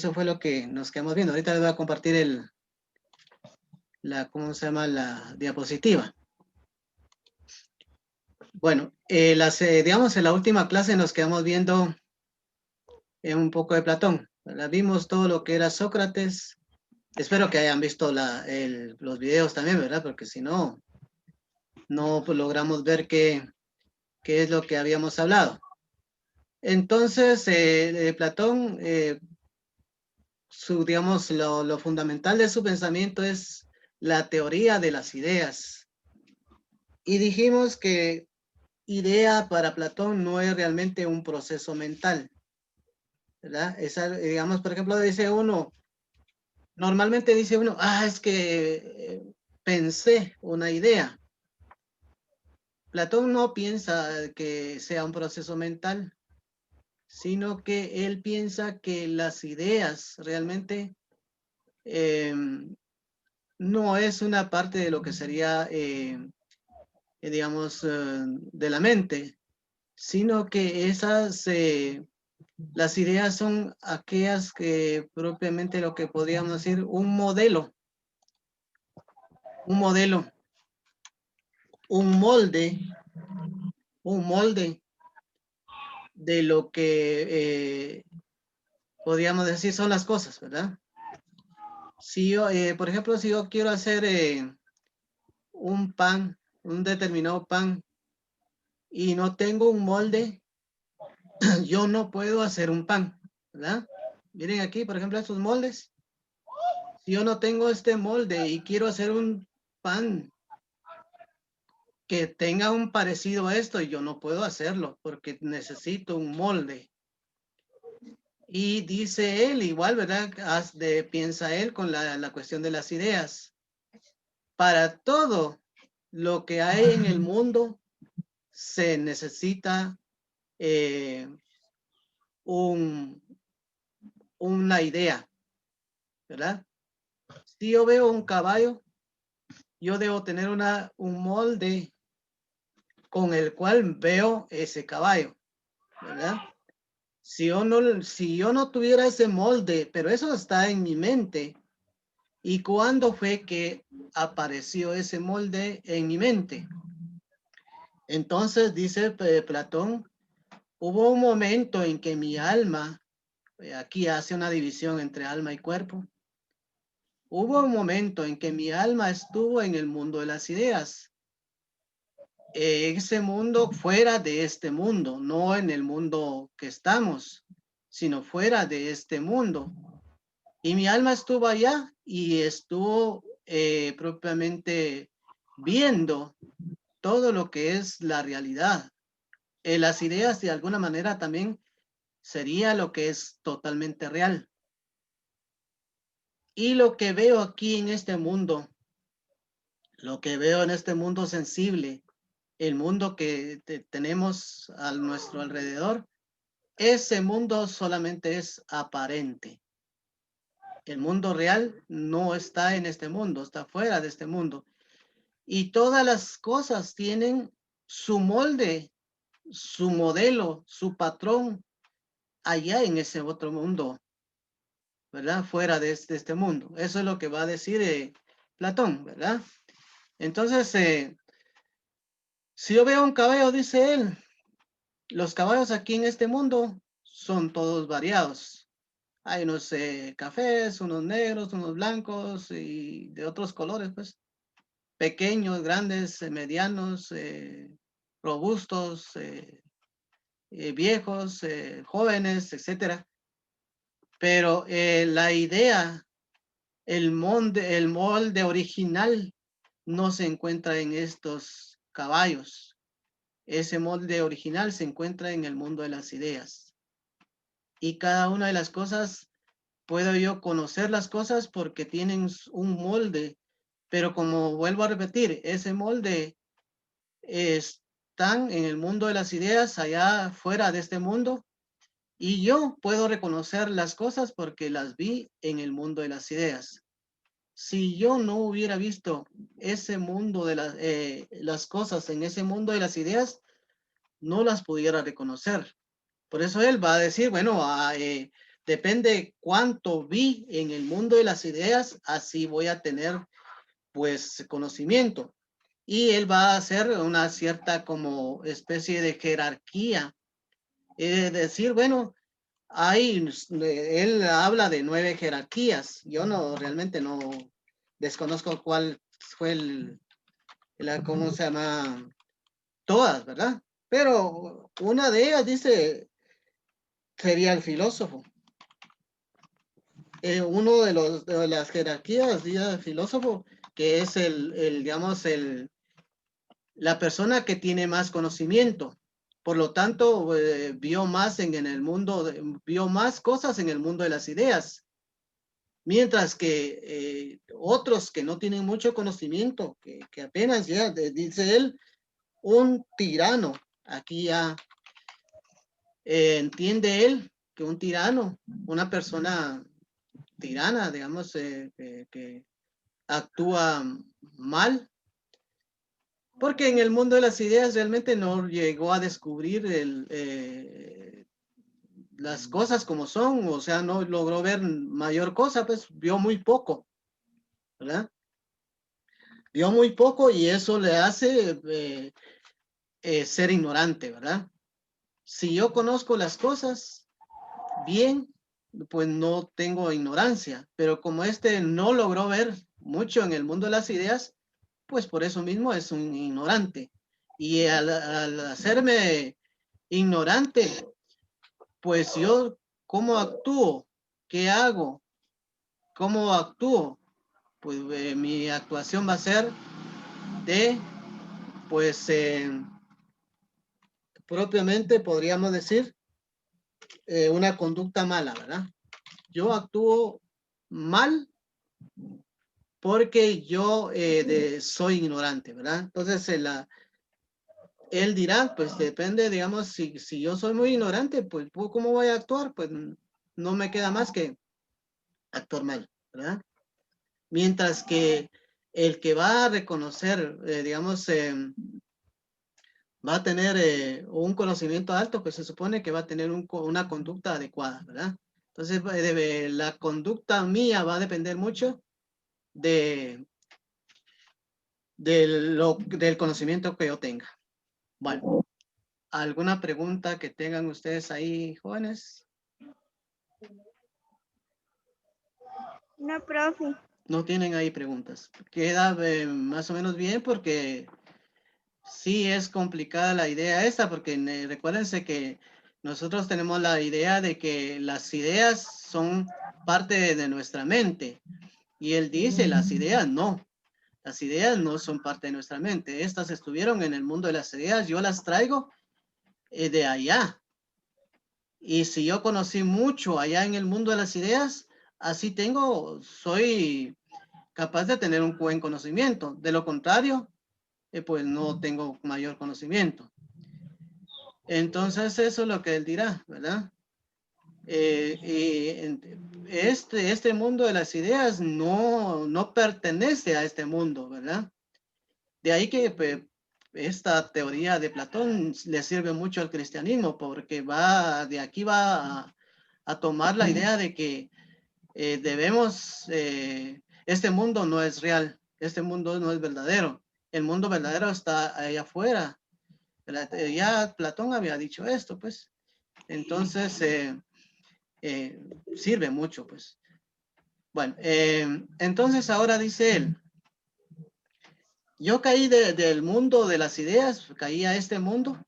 eso fue lo que nos quedamos viendo. Ahorita les voy a compartir ¿cómo se llama? La diapositiva. Bueno, digamos, en la última clase nos quedamos viendo un poco de Platón, ¿verdad? Vimos todo lo que era Sócrates. Espero que hayan visto los videos también, ¿verdad? Porque si no, no pues, logramos ver qué es lo que habíamos hablado. Entonces, Platón, digamos, lo fundamental de su pensamiento es la teoría de las ideas. Y dijimos que idea para Platón no es realmente un proceso mental, ¿verdad? Digamos, por ejemplo, normalmente dice uno, es que pensé una idea. Platón no piensa que sea un proceso mental, sino que él piensa que las ideas realmente no es una parte de lo que sería, digamos, de la mente, sino que las ideas son aquellas que propiamente lo que podríamos decir un modelo, un molde de lo que podríamos decir son las cosas, ¿verdad? Si yo, por ejemplo, si yo quiero hacer un pan, un determinado pan, y no tengo un molde, yo no puedo hacer un pan, ¿verdad? Miren aquí, por ejemplo, estos moldes. Si yo no tengo este molde y quiero hacer un pan que tenga un parecido a esto, yo no puedo hacerlo porque necesito un molde. Y dice él, igual, ¿verdad? Piensa él con la cuestión de las ideas. Para todo lo que hay en el mundo se necesita un, una idea, ¿verdad? Si yo veo un caballo, yo debo tener un molde con el cual veo ese caballo, ¿verdad? Si yo no tuviera ese molde, pero eso está en mi mente, ¿y cuándo fue que apareció ese molde en mi mente? Entonces, dice Platón, hubo un momento en que mi alma, aquí hace una división entre alma y cuerpo, hubo un momento en que mi alma estuvo en el mundo de las ideas, ese mundo fuera de este mundo, no en el mundo que estamos, sino fuera de este mundo. Y mi alma estuvo allá y estuvo propiamente viendo todo lo que es la realidad. Las ideas de alguna manera también sería lo que es totalmente real. Y lo que veo aquí en este mundo, lo que veo en este mundo sensible, el mundo que tenemos a nuestro alrededor, ese mundo solamente es aparente. El mundo real no está en este mundo, está fuera de este mundo. Y todas las cosas tienen su molde, su modelo, su patrón allá en ese otro mundo, ¿verdad? Fuera de este mundo. Eso es lo que va a decir Platón, ¿verdad? Entonces, si yo veo un caballo, dice él, los caballos aquí en este mundo son todos variados. Hay unos cafés, unos negros, unos blancos y de otros colores, pues. Pequeños, grandes, medianos, robustos, viejos, jóvenes, etcétera. Pero la idea, el molde original no se encuentra en estos caballos. Ese molde original se encuentra en el mundo de las ideas. Y cada una de las cosas, puedo yo conocer las cosas porque tienen un molde, pero como vuelvo a repetir, ese molde están en el mundo de las ideas, allá fuera de este mundo, y yo puedo reconocer las cosas porque las vi en el mundo de las ideas. Si yo no hubiera visto ese mundo de las cosas en ese mundo de las ideas, no las pudiera reconocer. Por eso él va a decir, bueno, depende cuánto vi en el mundo de las ideas, así voy a tener pues conocimiento. Y él va a hacer una cierta como especie de jerarquía. Es decir, bueno, él habla de 9 jerarquías. Yo no, realmente no desconozco cuál fue ¿cómo se llama? Todas, ¿verdad? Pero una de ellas dice, sería el filósofo. Uno de las jerarquías, dice el filósofo, que es digamos, la persona que tiene más conocimiento. Por lo tanto, vio más en el mundo, vio más cosas en el mundo de las ideas. Mientras que otros que no tienen mucho conocimiento, que apenas ya, dice él, un tirano. Aquí ya entiende él que un tirano, una persona tirana, digamos, que actúa mal, porque en el mundo de las ideas realmente no llegó a descubrir las cosas como son, o sea, no logró ver mayor cosa, pues vio muy poco, ¿verdad? Vio muy poco y eso le hace ser ignorante, ¿verdad? Si yo conozco las cosas bien, pues no tengo ignorancia, pero como este no logró ver mucho en el mundo de las ideas, pues por eso mismo es un ignorante. Y al hacerme ignorante, pues yo, ¿cómo actúo? ¿Qué hago? ¿Cómo actúo? Pues mi actuación va a ser de, pues propiamente podríamos decir, una conducta mala, ¿verdad? Yo actúo mal porque yo soy ignorante, ¿verdad? Entonces, él dirá, pues depende, digamos, si yo soy muy ignorante, pues ¿cómo voy a actuar? Pues no me queda más que actuar mal, ¿verdad? Mientras que el que va a reconocer, digamos, va a tener un conocimiento alto, pues se supone que va a tener una conducta adecuada, ¿verdad? Entonces, la conducta mía va a depender mucho de, del conocimiento que yo tenga. Bueno, ¿alguna pregunta que tengan ustedes ahí, jóvenes? No, profe. No tienen ahí preguntas. Queda más o menos bien porque sí es complicada la idea esta, porque recuérdense que nosotros tenemos la idea de que las ideas son parte de nuestra mente. Y él dice, las ideas no. Las ideas no son parte de nuestra mente. Estas estuvieron en el mundo de las ideas. Yo las traigo de allá. Y si yo conocí mucho allá en el mundo de las ideas, así soy capaz de tener un buen conocimiento. De lo contrario, pues no tengo mayor conocimiento. Entonces eso es lo que él dirá, ¿verdad? Este mundo de las ideas no pertenece a este mundo, ¿verdad? De ahí que pues, esta teoría de Platón le sirve mucho al cristianismo, porque de aquí va a tomar la idea de que este mundo no es real, este mundo no es verdadero, el mundo verdadero está allá afuera. Ya Platón había dicho esto, pues. Entonces, sirve mucho, pues. Bueno, entonces ahora dice él, yo caí del mundo de las ideas, caí a este mundo,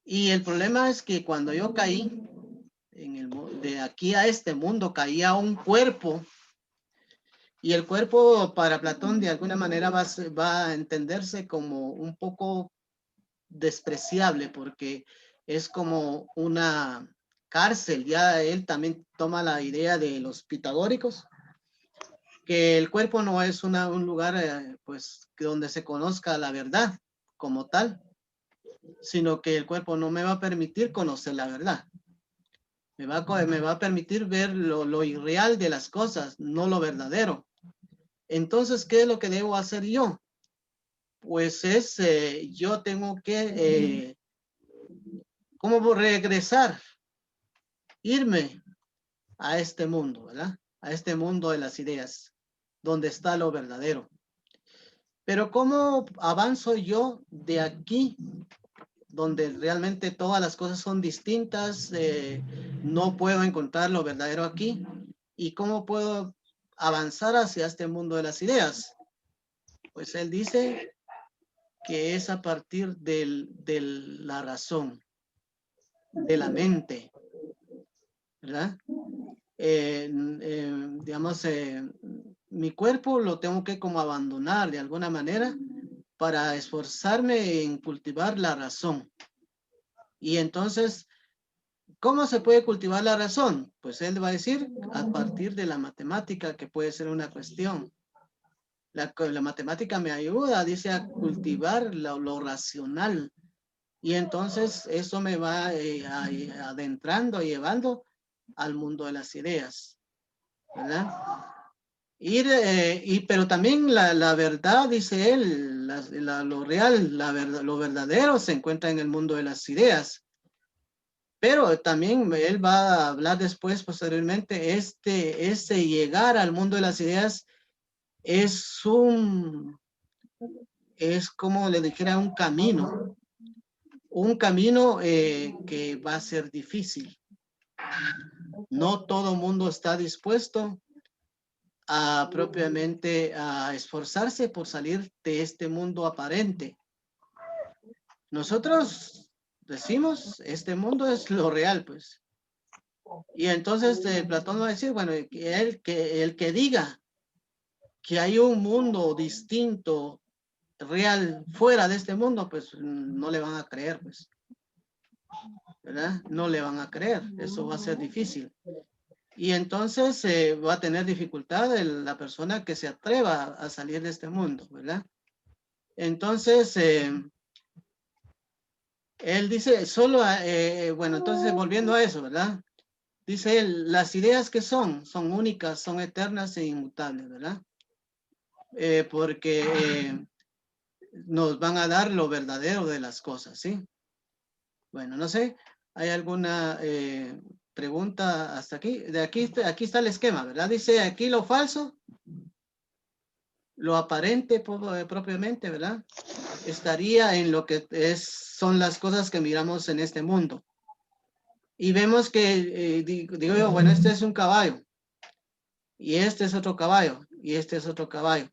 y el problema es que cuando yo caí, de aquí a este mundo, caí a un cuerpo, y el cuerpo para Platón de alguna manera va a entenderse como un poco despreciable, porque es como una cárcel. Ya él también toma la idea de los pitagóricos, que el cuerpo no es un lugar pues donde se conozca la verdad como tal, sino que el cuerpo no me va a permitir conocer la verdad. Me va a permitir ver lo irreal de las cosas, no lo verdadero. Entonces, ¿qué es lo que debo hacer yo? Pues yo tengo que, ¿cómo regresar? Irme a este mundo, ¿verdad? A este mundo de las ideas, donde está lo verdadero. Pero ¿cómo avanzo yo de aquí, donde realmente todas las cosas son distintas? No puedo encontrar lo verdadero aquí. ¿Y cómo puedo avanzar hacia este mundo de las ideas? Pues él dice que es a partir de la razón, de la mente, ¿verdad? Digamos, mi cuerpo lo tengo que como abandonar de alguna manera para esforzarme en cultivar la razón. Y entonces, ¿cómo se puede cultivar la razón? Pues él va a decir a partir de la matemática, que puede ser una cuestión. La matemática me ayuda, dice, a cultivar lo racional. Y entonces eso me va adentrando, llevando al mundo de las ideas, ¿verdad? Pero también la verdad, dice él, lo real, lo verdadero se encuentra en el mundo de las ideas. Pero también él va a hablar después, posteriormente, este llegar al mundo de las ideas es como le dijera un camino que va a ser difícil. No todo mundo está dispuesto a propiamente a esforzarse por salir de este mundo aparente. Nosotros decimos, este mundo es lo real, pues. Y entonces Platón va a decir, bueno, el que diga que hay un mundo distinto, real, fuera de este mundo, pues no le van a creer, pues. ¿Verdad? No le van a creer, eso va a ser difícil. Y entonces va a tener dificultad la persona que se atreva a salir de este mundo, ¿verdad? Entonces, él dice, bueno, entonces volviendo a eso, ¿verdad? Dice él, las ideas que son únicas, son eternas e inmutables, ¿verdad? Porque nos van a dar lo verdadero de las cosas, ¿sí? Bueno, no sé, ¿hay alguna pregunta hasta aquí? Aquí está el esquema, ¿verdad? Dice aquí lo falso, lo aparente propiamente, ¿verdad? Estaría en lo que son las cosas que miramos en este mundo. Y vemos que, digo yo, bueno, este es un caballo, y este es otro caballo, y este es otro caballo.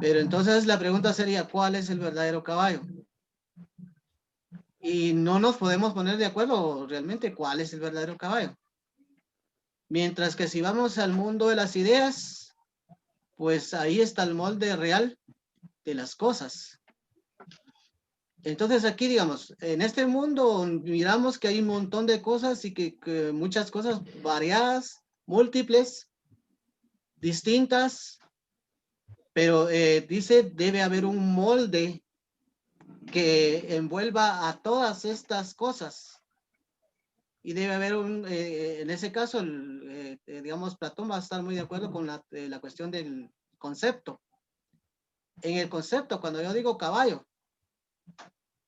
Pero entonces la pregunta sería, ¿cuál es el verdadero caballo? Y no nos podemos poner de acuerdo realmente cuál es el verdadero caballo. Mientras que si vamos al mundo de las ideas, pues ahí está el molde real de las cosas. Entonces aquí, digamos, en este mundo miramos que hay un montón de cosas y que muchas cosas variadas, múltiples, distintas, pero dice debe haber un molde que envuelva a todas estas cosas. Y debe haber en ese caso, digamos, Platón va a estar muy de acuerdo con la cuestión del concepto. En el concepto, cuando yo digo caballo,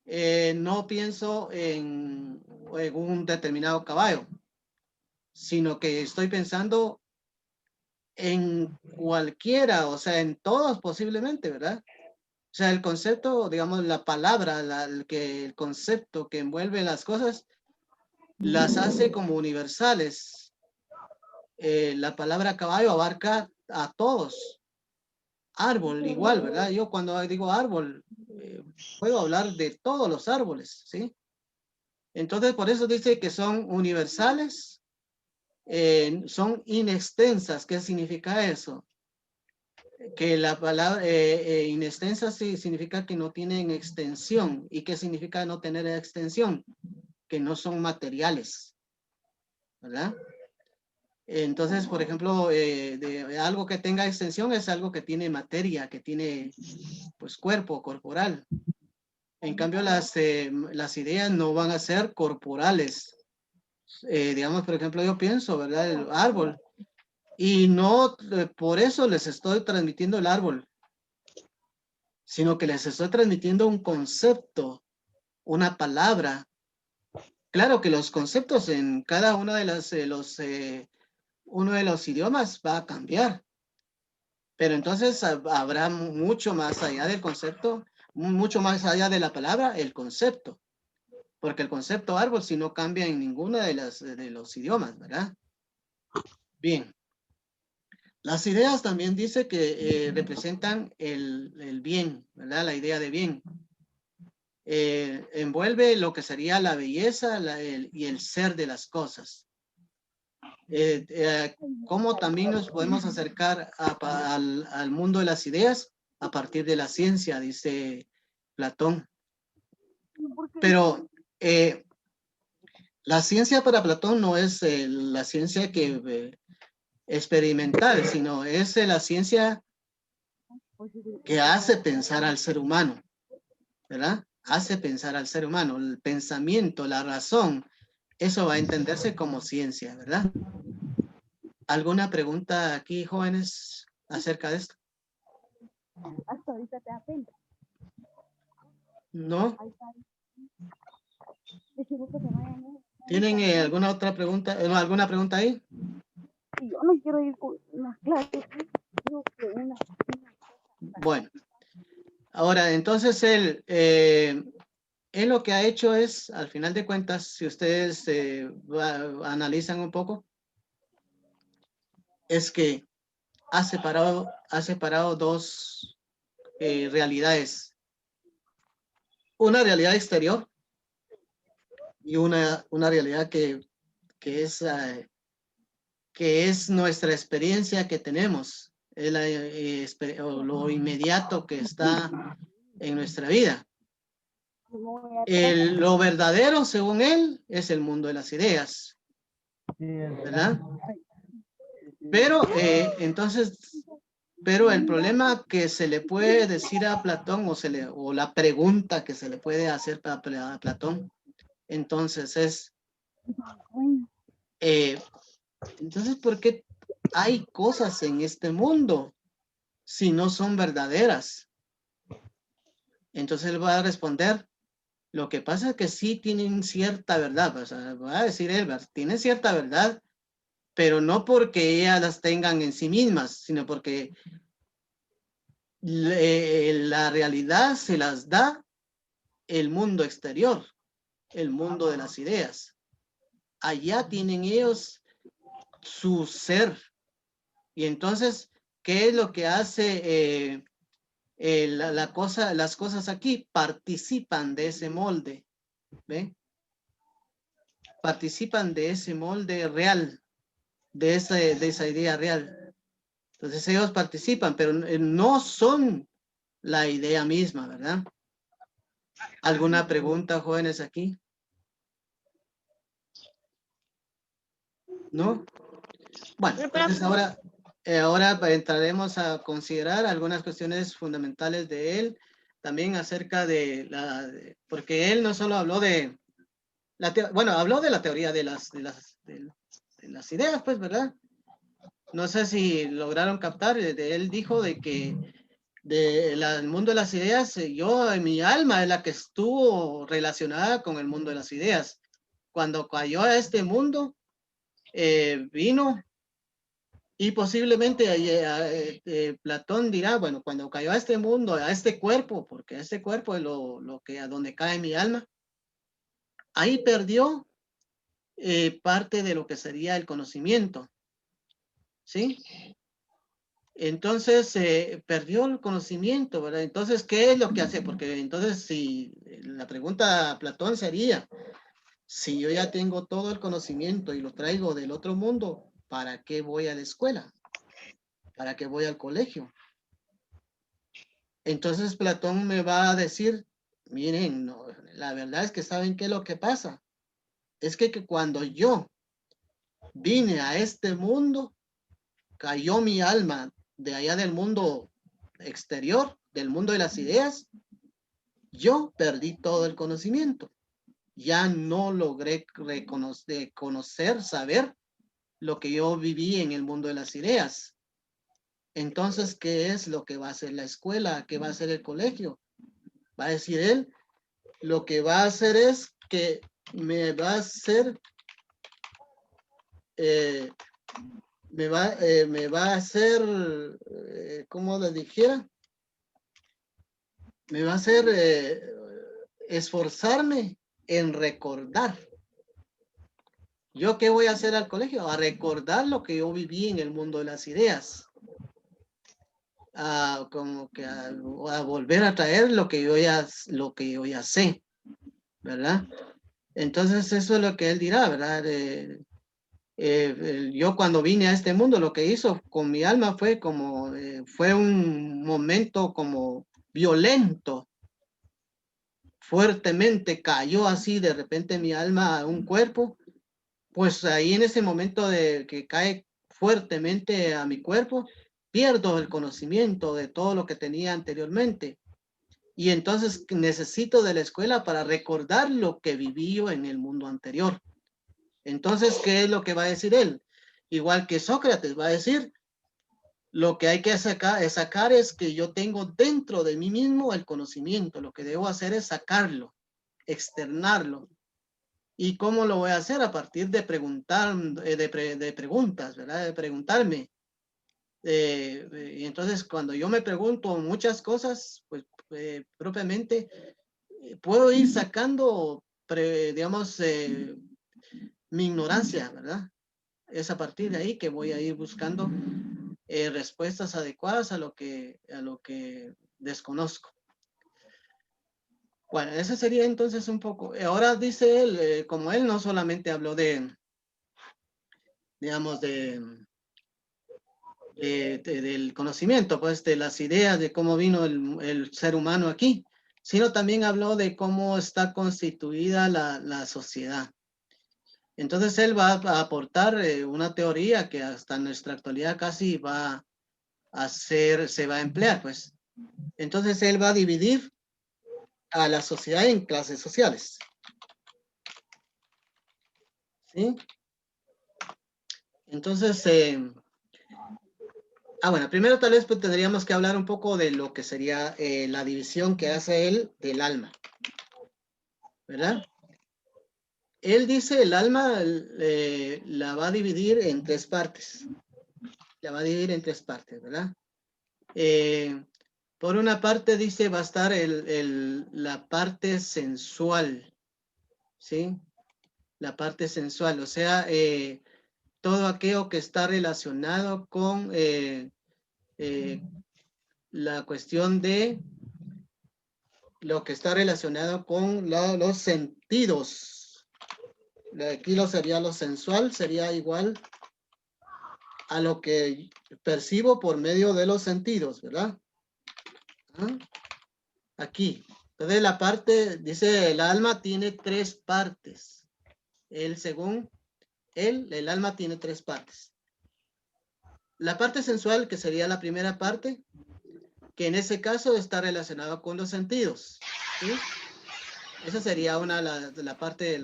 no pienso en un determinado caballo, sino que estoy pensando en cualquiera, o sea, en todos posiblemente, ¿verdad? O sea, el concepto, digamos, la palabra, el concepto que envuelve las cosas, las hace como universales. La palabra caballo abarca a todos. Árbol, igual, ¿verdad? Yo cuando digo árbol, puedo hablar de todos los árboles, ¿sí? Entonces, por eso dice que son universales, son inextensas. ¿Qué significa eso? Que la palabra inextensa sí significa que no tienen extensión. ¿Y qué significa no tener extensión? Que no son materiales, ¿verdad? Entonces, por ejemplo, de algo que tenga extensión es algo que tiene materia, que tiene, pues, cuerpo, corporal. En cambio, las ideas no van a ser corporales. Digamos, por ejemplo, yo pienso, ¿verdad? El árbol. Y no por eso les estoy transmitiendo el árbol, sino que les estoy transmitiendo un concepto, una palabra claro que los conceptos en cada uno de uno de los idiomas va a cambiar, pero entonces habrá mucho más allá del concepto, mucho más allá de la palabra, el concepto, porque el concepto árbol si no cambia en ninguno de los idiomas, ¿verdad? Bien. Las ideas también dice que representan el bien, ¿verdad? La idea de bien. Envuelve lo que sería la belleza y el ser de las cosas. ¿Cómo también nos podemos acercar al mundo de las ideas? A partir de la ciencia, dice Platón. Pero la ciencia para Platón no es la ciencia que experimental, sino es la ciencia que hace pensar al ser humano, ¿verdad? Hace pensar al ser humano, el pensamiento, la razón, eso va a entenderse como ciencia, ¿verdad? ¿Alguna pregunta aquí, jóvenes, acerca de esto? Hasta ahorita te da pena. ¿No? Decimos que se vayan, ¿no? ¿Tienen alguna otra pregunta? ¿Alguna pregunta ahí? Y yo no quiero ir con unas clases. Digo que Bueno, ahora entonces él lo que ha hecho es, al final de cuentas, si ustedes analizan un poco, es que ha separado dos realidades. Una realidad exterior y una realidad que es nuestra experiencia que tenemos, es o lo inmediato que está en nuestra vida. Lo verdadero, según él, es el mundo de las ideas, ¿verdad? Pero pero el problema que se le puede decir a Platón o la pregunta que se le puede hacer a Platón, entonces es, entonces, ¿por qué hay cosas en este mundo si no son verdaderas? Entonces él va a responder, lo que pasa es que sí tienen cierta verdad, o sea, va a decir él, tienen cierta verdad, pero no porque ellas las tengan en sí mismas, sino porque la realidad se las da el mundo exterior, el mundo de las ideas. Allá tienen ellos su ser. Y entonces, ¿qué es lo que hace las cosas aquí? Participan de ese molde, ¿ve? Participan de ese molde real, de esa idea real. Entonces ellos participan, pero no son la idea misma, ¿verdad? ¿Alguna pregunta, jóvenes, aquí? ¿No? Bueno, entonces ahora entraremos a considerar algunas cuestiones fundamentales de él, también acerca porque él no solo habló bueno, habló de la teoría de las ideas, pues, ¿verdad? No sé si lograron captar, él dijo de que el mundo de las ideas, yo en mi alma es la que estuvo relacionada con el mundo de las ideas. Cuando cayó a este mundo, vino y posiblemente Platón dirá, bueno, cuando cayó a este mundo, a este cuerpo, porque este cuerpo es a donde cae mi alma, ahí perdió parte de lo que sería el conocimiento, ¿sí? Entonces, perdió el conocimiento, ¿verdad? Entonces, ¿qué es lo que hace? Porque entonces, si la pregunta a Platón sería, si yo ya tengo todo el conocimiento y lo traigo del otro mundo, ¿para qué voy a la escuela? ¿Para qué voy al colegio? Entonces Platón me va a decir, miren, no, la verdad es que ¿saben qué es lo que pasa? Es que cuando yo vine a este mundo, cayó mi alma de allá del mundo exterior, del mundo de las ideas, yo perdí todo el conocimiento. Ya no logré conocer, saber lo que yo viví en el mundo de las ideas. Entonces, ¿qué es lo que va a hacer la escuela? ¿Qué va a hacer el colegio? Va a decir él, lo que va a hacer es que me va a hacer, me va a hacer, ¿cómo le dijera? Me va a hacer esforzarme en recordar. ¿Yo qué voy a hacer al colegio? A recordar lo que yo viví en el mundo de las ideas. Como que a volver a traer lo que yo ya sé, ¿verdad? Entonces eso es lo que él dirá, ¿verdad? Yo cuando vine a este mundo, lo que hizo con mi alma fue como, fue un momento como violento, fuertemente cayó así de repente mi alma a un cuerpo, pues ahí en ese momento de que cae fuertemente a mi cuerpo, pierdo el conocimiento de todo lo que tenía anteriormente. Y entonces necesito de la escuela para recordar lo que viví yo en el mundo anterior. Entonces, ¿qué es lo que va a decir él? Igual que Sócrates va a decir, lo que hay que sacar es que yo tengo dentro de mí mismo el conocimiento. Lo que debo hacer es sacarlo, externarlo. ¿Y cómo lo voy a hacer? A partir de preguntar, de preguntas, ¿verdad? De preguntarme. Y entonces, cuando yo me pregunto muchas cosas, pues propiamente puedo ir sacando, digamos, mi ignorancia, ¿verdad? Es a partir de ahí que voy a ir buscando respuestas adecuadas a lo que desconozco. Bueno, ese sería entonces un poco. Ahora dice él, como él no solamente habló de, digamos, del conocimiento, pues de las ideas de cómo vino el ser humano aquí, sino también habló de cómo está constituida la sociedad. Entonces él va a aportar una teoría que hasta nuestra actualidad casi va a ser, se va a emplear, pues. Entonces él va a dividir a la sociedad en clases sociales. ¿Sí? Entonces, bueno, primero tal vez pues, tendríamos que hablar un poco de lo que sería la división que hace él del alma. ¿Verdad? Él dice el alma la va a dividir en tres partes. La va a dividir en tres partes, ¿verdad? Por una parte dice va a estar la parte sensual, ¿sí? La parte sensual, o sea, todo aquello que está relacionado con la cuestión de lo que está relacionado con los sentidos. Aquí sería lo sensual, sería igual a lo que percibo por medio de los sentidos, ¿verdad? ¿Ah? Aquí. Entonces la parte, dice, el alma tiene tres partes. Según él, el alma tiene tres partes. La parte sensual, que sería la primera parte, que en ese caso está relacionado con los sentidos. ¿Sí? Esa sería una parte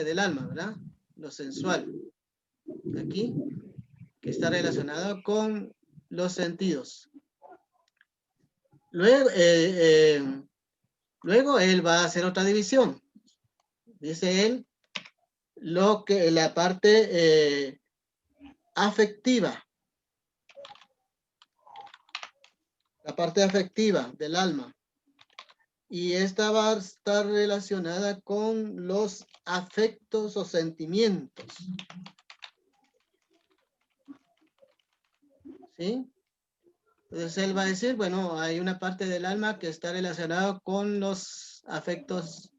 del alma, ¿verdad? Lo sensual. Aquí, que está relacionado con los sentidos. Luego él va a hacer otra división. Dice él, la parte afectiva. La parte afectiva del alma. Y esta va a estar relacionada con los afectos o sentimientos. ¿Sí? Entonces él va a decir, bueno, hay una parte del alma que está relacionada con los afectos,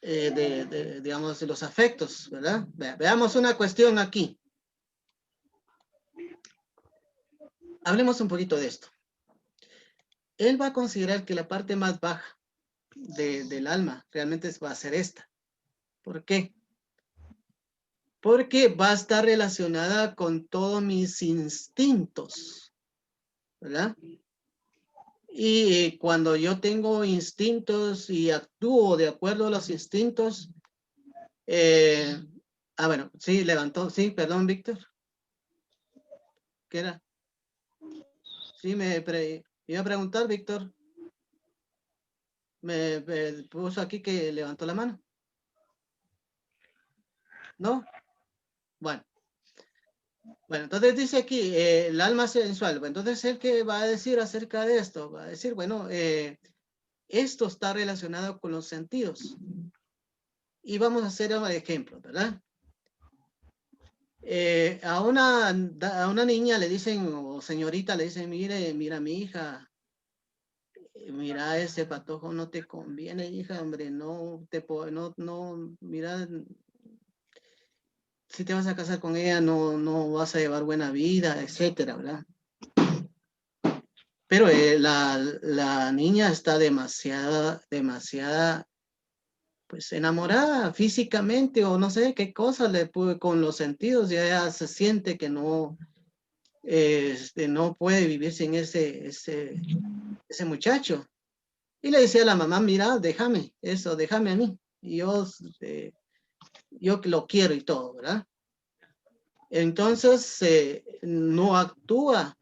digamos, los afectos, ¿verdad? Veamos una cuestión aquí. Hablemos un poquito de esto. Él va a considerar que la parte más baja del alma realmente va a ser esta. ¿Por qué? Porque va a estar relacionada con todos mis instintos, ¿verdad? Y cuando yo tengo instintos y actúo de acuerdo a los instintos, bueno, sí, levantó, sí, perdón, Víctor. ¿Qué era? Sí, iba a preguntar, Víctor. me puso aquí que levantó la mano. ¿No? Bueno. Bueno, entonces dice aquí, el alma sensual. Bueno, entonces, ¿él qué va a decir acerca de esto? Va a decir, bueno, esto está relacionado con los sentidos. Y vamos a hacer un ejemplo, ¿verdad? A una niña le dicen, o señorita le dicen, mire, mira mi hija, mira ese patojo no te conviene, hija, hombre, mira, si te vas a casar con ella, no vas a llevar buena vida, etcétera, ¿verdad? Pero la niña está demasiada, pues enamorada físicamente o no sé qué cosa le puede con los sentidos, ya se siente que no puede vivir sin ese muchacho. Y le decía a la mamá, mira, déjame a mí, yo lo quiero y todo, ¿verdad? Entonces, no actúa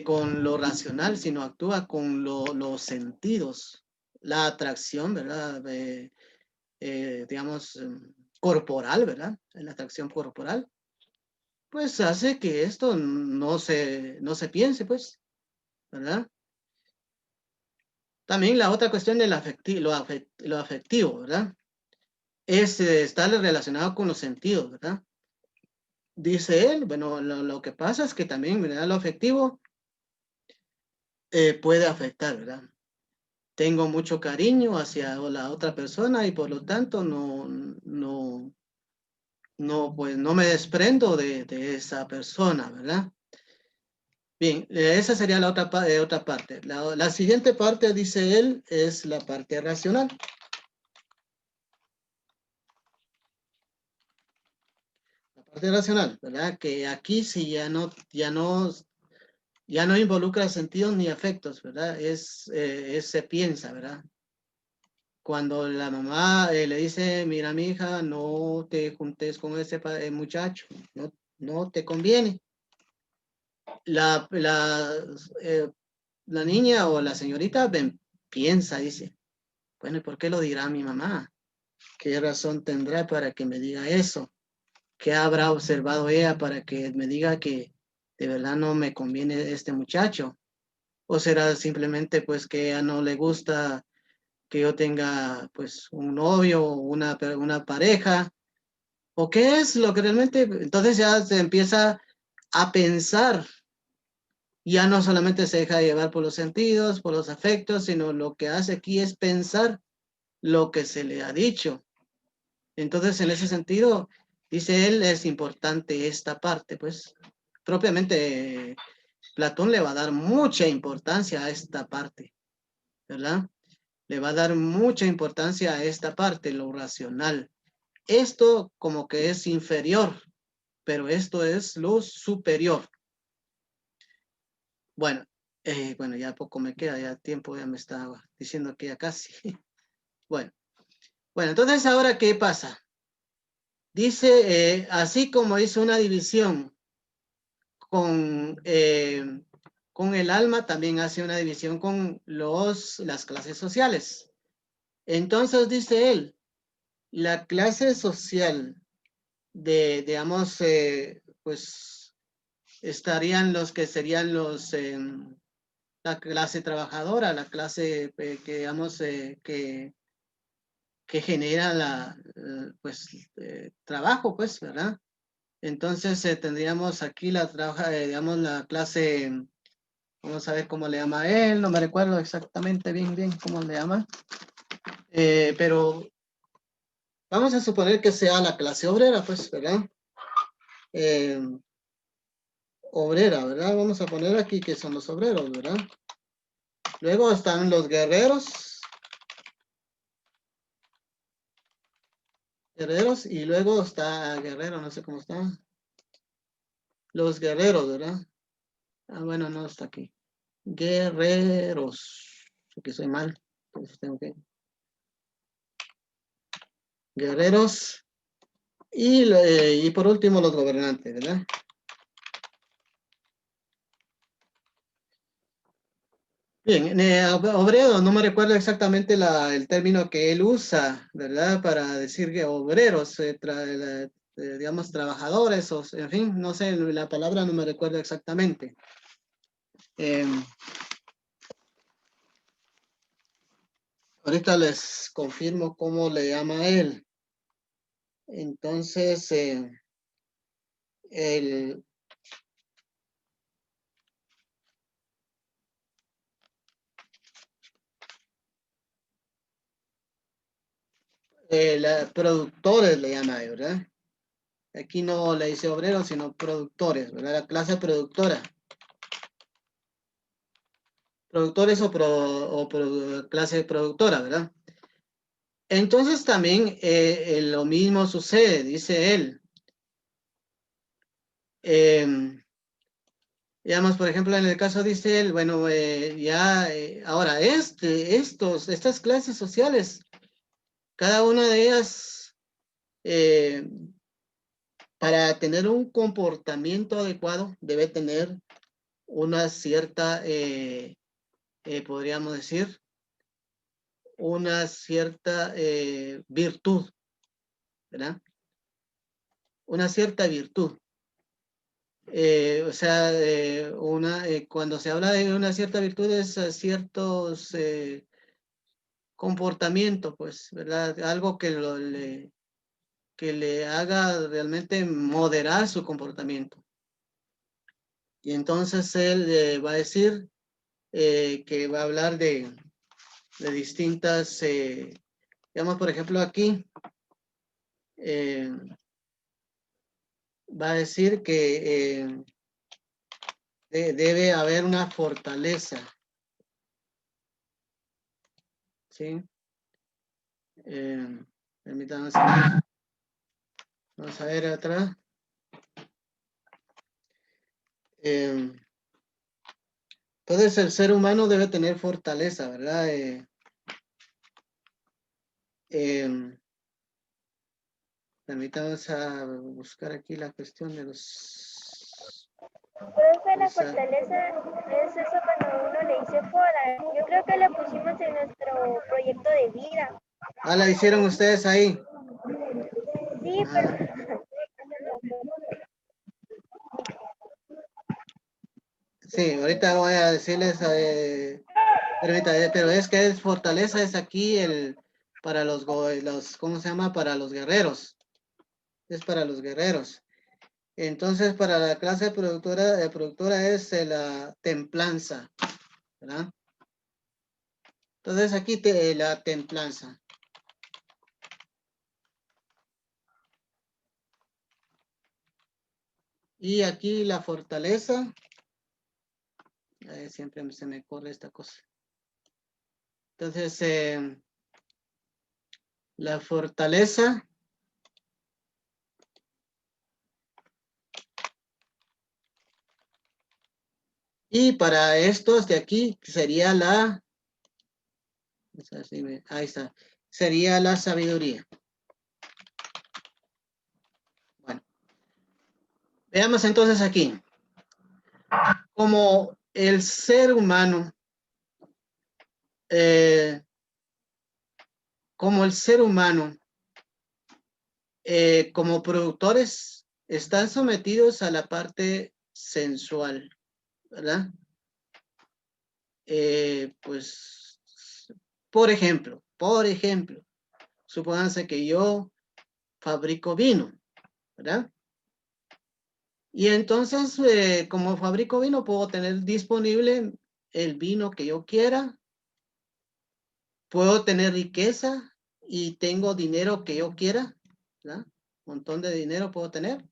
con lo racional, sino actúa con los sentidos, la atracción, ¿verdad? Digamos, corporal, ¿verdad? La atracción corporal, pues hace que esto no se piense, pues, ¿verdad? También la otra cuestión del lo afectivo, ¿verdad? Está relacionado con los sentidos, ¿verdad? Dice él, bueno, lo que pasa es que también, ¿verdad? Lo afectivo puede afectar, ¿verdad? Tengo mucho cariño hacia la otra persona y por lo tanto pues no me desprendo de esa persona, ¿verdad? Bien, esa sería la otra parte. La siguiente parte, dice él, es la parte racional. La parte racional, ¿verdad? Que aquí sí ya no involucra sentidos ni afectos, ¿verdad? Se piensa, ¿verdad? Cuando la mamá le dice, mira mi hija, no te juntes con ese muchacho, no te conviene. La, la, eh, la niña o la señorita piensa, dice, bueno, ¿y por qué lo dirá mi mamá? ¿Qué razón tendrá para que me diga eso? ¿Qué habrá observado ella para que me diga que de verdad no me conviene este muchacho? ¿O será simplemente pues que a ella no le gusta que yo tenga pues un novio o una pareja? ¿O qué es lo que realmente? Entonces ya se empieza a pensar, ya no solamente se deja llevar por los sentidos, por los afectos, sino lo que hace aquí es pensar lo que se le ha dicho. Entonces, en ese sentido, dice él, es importante esta parte, pues propiamente Platón le va a dar mucha importancia a esta parte, ¿verdad? Le va a dar mucha importancia a esta parte, lo racional. Esto como que es inferior, pero esto es lo superior. Bueno, bueno, ya poco me queda, ya tiempo ya me estaba diciendo que ya casi. Bueno, entonces ahora, ¿qué pasa? Dice, así como hizo una división con el alma, también hace una división con las clases sociales. Entonces dice él, la clase social digamos, pues estarían los que serían la clase trabajadora, la clase que digamos que genera pues trabajo, pues, ¿verdad? Entonces tendríamos aquí digamos, la clase, vamos a ver cómo le llama él, no me recuerdo exactamente bien cómo le llama, pero vamos a suponer que sea la clase obrera, pues, ¿verdad? Obrera, ¿verdad? Vamos a poner aquí que son los obreros, ¿verdad? Luego están los guerreros, y luego está guerrero, no sé cómo está. Los guerreros, ¿verdad? Ah, bueno, no está aquí. Guerreros, porque soy mal, entonces tengo que... Guerreros, y por último los gobernantes, ¿verdad? Bien, obrero, no me recuerdo exactamente el término que él usa, ¿verdad? Para decir que obreros, digamos, trabajadores, o, en fin, no sé, la palabra no me recuerdo exactamente. Ahorita les confirmo cómo le llama él. Entonces, el, productores le llama él, ¿verdad? Aquí no le dice obreros, sino productores, ¿verdad? La clase productora. Productores o clase productora, ¿verdad? Entonces también lo mismo sucede, dice él. Digamos, por ejemplo, en el caso dice él, bueno, ahora estas clases sociales, cada una de ellas, eh, para tener un comportamiento adecuado, debe tener una cierta, podríamos decir, una cierta virtud, ¿verdad? Una cierta virtud. O sea, cuando se habla de una cierta virtud es ciertos comportamientos, pues, ¿verdad? Algo que le haga realmente moderar su comportamiento. Y entonces él va a decir que va a hablar de distintas, digamos, por ejemplo, aquí, eh, va a decir que debe haber una fortaleza, ¿sí? Permítanme un segundo. Vamos a ver atrás. Entonces el ser humano debe tener fortaleza, ¿verdad? Permítanme a buscar aquí la cuestión de los... Profe, la fortaleza es eso cuando uno le dice foda. Yo creo que le pusimos en nuestro proyecto de vida. Ah, la hicieron ustedes ahí. Sí, Ah, pero sí, ahorita voy a decirles, permítanme, pero es que es fortaleza es aquí para ¿cómo se llama? Para los guerreros. Es para los guerreros. Entonces, para la clase productora es la templanza, ¿verdad? Entonces, aquí la templanza. Y aquí la fortaleza. Siempre se me corre esta cosa. Entonces, la fortaleza. Y para estos de aquí sería ahí está, sería la sabiduría. Bueno, veamos entonces aquí. Como el ser humano, eh, como el ser humano, como productores, están sometidos a la parte sensual, ¿verdad? Pues, por ejemplo, supónganse que yo fabrico vino, ¿verdad? Y entonces, como fabrico vino, puedo tener disponible el vino que yo quiera, puedo tener riqueza y tengo dinero que yo quiera, ¿verdad? Un montón de dinero puedo tener,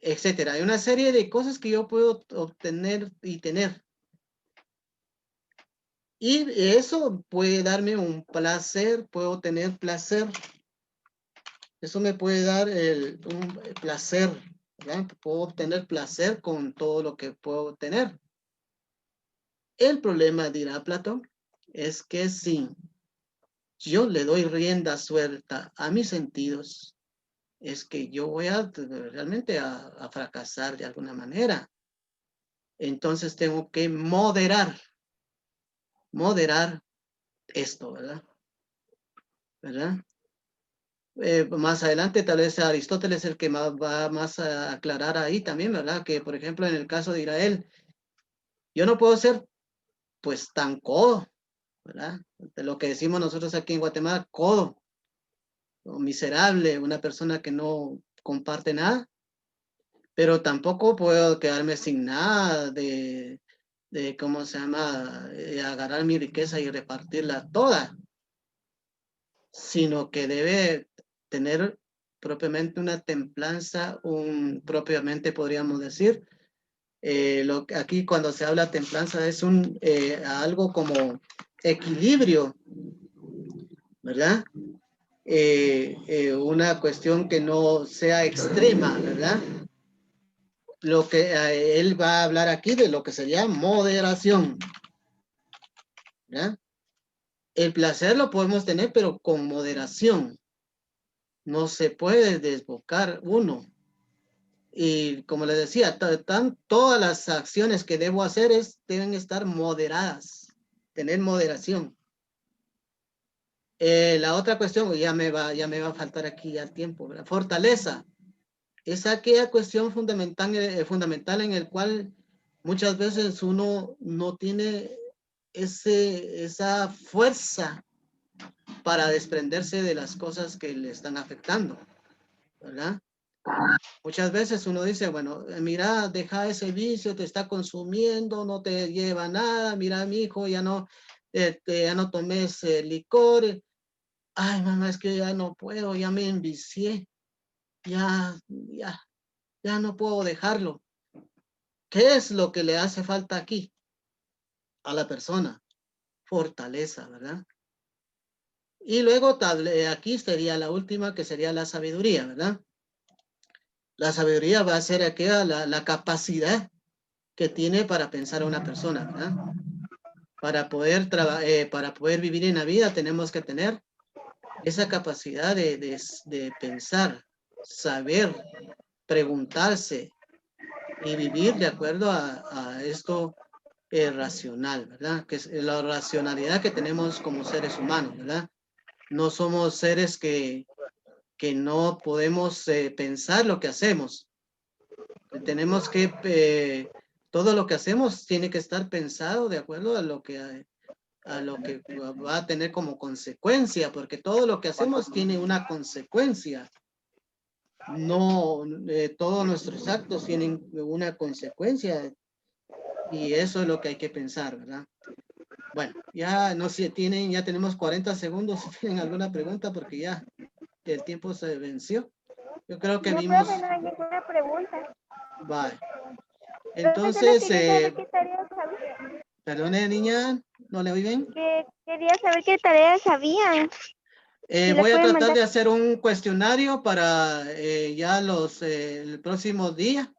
etcétera. Hay una serie de cosas que yo puedo obtener y tener. Y eso puede darme un placer, puedo tener placer. Eso me puede dar un placer, ¿verdad? Puedo obtener placer con todo lo que puedo tener. El problema, dirá Platón, es que si yo le doy rienda suelta a mis sentidos, es que yo voy realmente a fracasar de alguna manera. entonces tengo que moderar esto, ¿verdad? Más adelante tal vez Aristóteles el que va más a aclarar ahí también, ¿verdad? Que por ejemplo en el caso de Israel, yo no puedo ser pues tan codo, ¿verdad? De lo que decimos nosotros aquí en Guatemala, codo, o miserable, una persona que no comparte nada, pero tampoco puedo quedarme sin nada de ¿cómo se llama? Agarrar mi riqueza y repartirla toda, sino que debe tener propiamente una templanza, propiamente podríamos decir, aquí cuando se habla templanza es algo como equilibrio, ¿verdad? Una cuestión que no sea extrema, ¿verdad? Lo que él va a hablar aquí de lo que sería moderación, ¿verdad? El placer lo podemos tener, pero con moderación. No se puede desbocar uno. Y como les decía, todas las acciones que debo hacer deben estar moderadas, tener moderación. La otra cuestión, ya me va a faltar aquí ya tiempo, ¿verdad? Fortaleza. Es aquella cuestión fundamental en el cual muchas veces uno no tiene esa fuerza para desprenderse de las cosas que le están afectando, ¿verdad? Muchas veces uno dice, bueno, mira, deja ese vicio, te está consumiendo, no te lleva a nada, mira, mi hijo, ya no tomes licor. Ay, mamá, es que ya no puedo, ya me envicié, ya no puedo dejarlo. ¿Qué es lo que le hace falta aquí a la persona? Fortaleza, ¿verdad? Y luego aquí sería la última, que sería la sabiduría, ¿verdad? La sabiduría va a ser aquella, la capacidad que tiene para pensar a una persona, ¿verdad? Para poder vivir en la vida tenemos que tener esa capacidad de pensar, saber, preguntarse y vivir de acuerdo a esto racional, ¿verdad? Que es la racionalidad que tenemos como seres humanos, ¿verdad? No somos seres que no podemos pensar lo que hacemos. Tenemos que, todo lo que hacemos tiene que estar pensado de acuerdo a lo que va a tener como consecuencia, porque todo lo que hacemos tiene una consecuencia. No, todos nuestros actos tienen una consecuencia y eso es lo que hay que pensar, ¿verdad? Bueno, ya no sé, ya tenemos 40 segundos si tienen alguna pregunta porque ya el tiempo se venció. Yo creo que No, vimos, profe, no hay ninguna pregunta. bye. Profe, solo Entonces, quería saber qué tareas sabían. perdone niña, ¿no le oí bien? Quería saber qué tareas habían. Si le Voy a pueden tratar mandar. de hacer un cuestionario para ya el próximo día,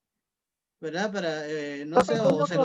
¿verdad? Para, no sé, o se